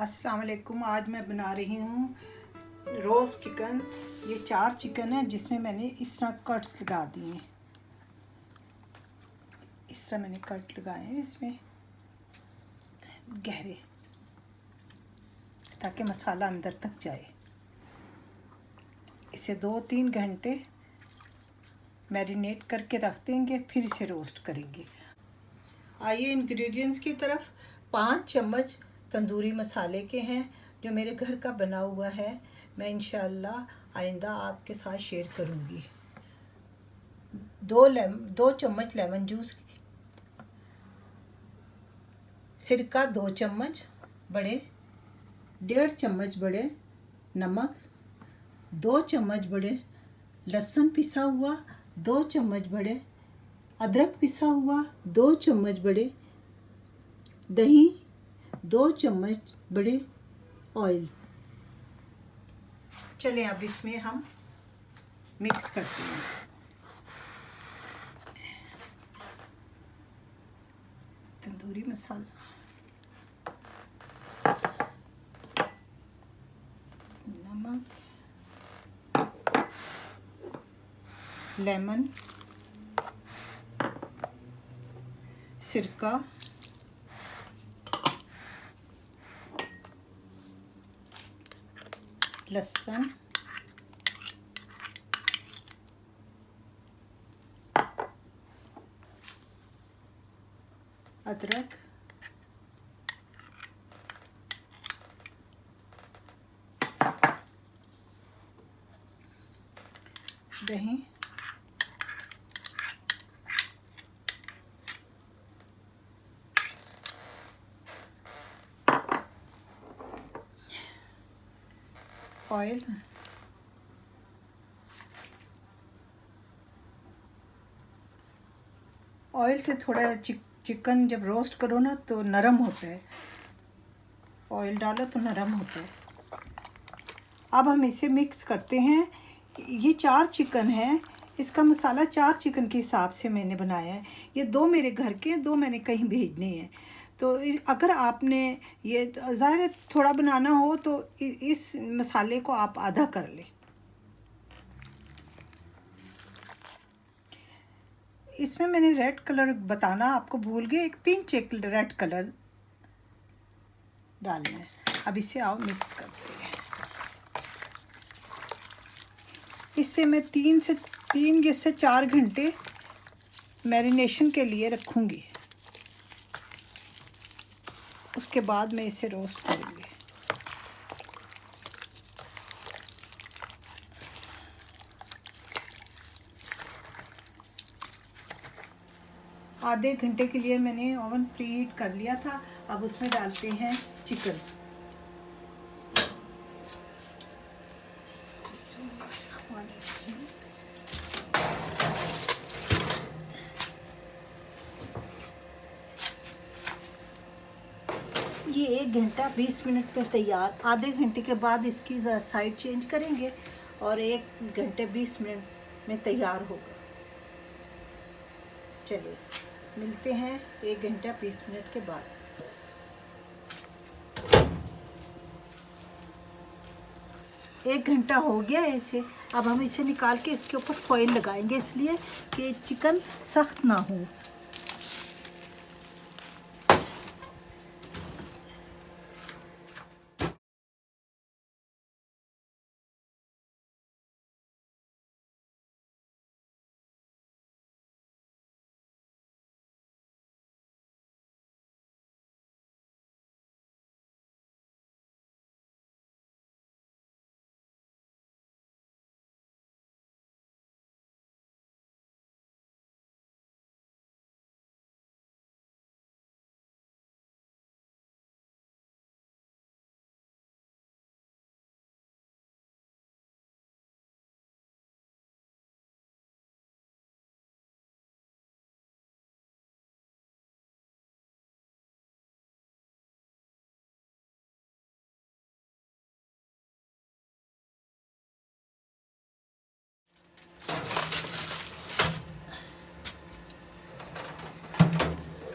अस्सलाम वालेकुम। आज मैं बना रही हूँ रोस्ट चिकन। ये 4 चिकन है जिसमें मैंने इस तरह कट्स लगा दिए हैं। इस तरह मैंने कट लगाए हैं इसमें गहरे, ताकि मसाला अंदर तक जाए। इसे 2-3 घंटे मैरिनेट करके रख देंगे, फिर इसे रोस्ट करेंगे। आइए इंग्रेडिएंट्स की तरफ। 5 चम्मच तंदूरी मसाले के हैं जो मेरे घर का बना हुआ है। मैं इंशाअल्लाह आइंदा आपके साथ शेयर करूँगी। 2 चम्मच लेमन जूस, सिरका 2 चम्मच बड़े, 1.5 चम्मच बड़े नमक, 2 चम्मच बड़े लहसुन पिसा हुआ, 2 चम्मच बड़े अदरक पिसा हुआ, 2 चम्मच बड़े दही, 2 चम्मच बड़े ऑयल। चलें अब इसमें हम मिक्स करते हैं। तंदूरी मसाला, नमक, लेमन, सिरका, लहसुन, अदरक, दही, ऑयल, ऑयल से थोड़ा चिकन जब रोस्ट करो ना तो नरम होता है। ऑयल डालो तो नरम होता है। अब हम इसे मिक्स करते हैं। ये 4 चिकन है, इसका मसाला 4 चिकन के हिसाब से मैंने बनाया है। ये 2 मेरे घर के, 2 मैंने कहीं भेजने हैं। तो अगर आपने ये ज़ाहिर है थोड़ा बनाना हो तो इस मसाले को आप आधा कर लें। इसमें मैंने रेड कलर बताना आपको भूल गए, एक पिंच एक रेड कलर डालना है। अब इसे आओ मिक्स करते हैं। इससे मैं 3 से 4 घंटे मैरिनेशन के लिए रखूँगी। उसके बाद मैं इसे रोस्ट करूँगी। आधे घंटे के लिए मैंने ओवन प्रीहीट कर लिया था। अब उसमें डालते हैं चिकन। ये 1 घंटा 20 मिनट में तैयार। आधे घंटे के बाद इसकी ज़रा साइड चेंज करेंगे और 1 घंटे 20 मिनट में तैयार होगा। चलिए मिलते हैं 1 घंटा 20 मिनट के बाद। एक घंटा हो गया है इसे। अब हम इसे निकाल के इसके ऊपर फॉइल लगाएंगे, इसलिए कि चिकन सख्त ना हो।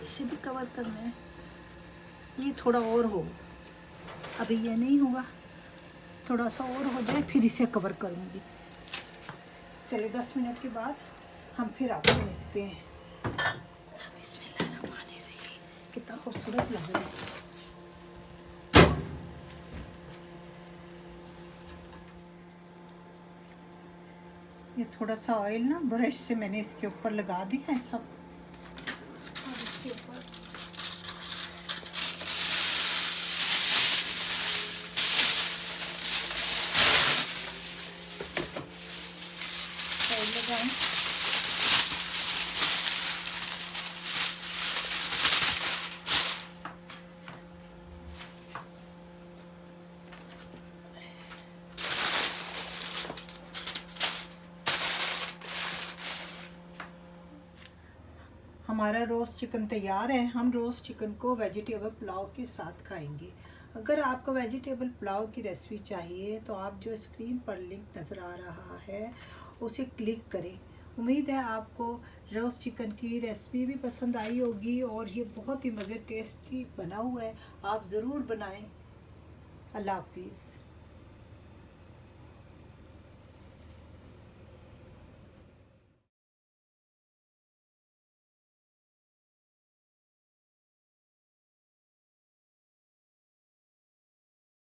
इसे भी कवर करना है। ये थोड़ा और हो। अभी ये नहीं होगा, थोड़ा सा और हो जाए फिर इसे कवर करूँगी। चलिए 10 मिनट के बाद हम फिर आपको मिलते हैं। बिस्मिल्लाहिर्रहमानिर्रहीम, कितना खूबसूरत लग रहा है। ये थोड़ा सा ऑयल ना ब्रश से मैंने इसके ऊपर लगा दिया है सब, और इसके ऊपर ऑयल लगाएं। हमारा रोस्ट चिकन तैयार है। हम रोस्ट चिकन को वेजिटेबल पुलाव के साथ खाएंगे। अगर आपको वेजिटेबल पुलाव की रेसिपी चाहिए तो आप जो स्क्रीन पर लिंक नज़र आ रहा है उसे क्लिक करें। उम्मीद है आपको रोस्ट चिकन की रेसिपी भी पसंद आई होगी और ये बहुत ही मज़े टेस्टी बना हुआ है। आप ज़रूर बनाएं। अल्लाह हाफिज़।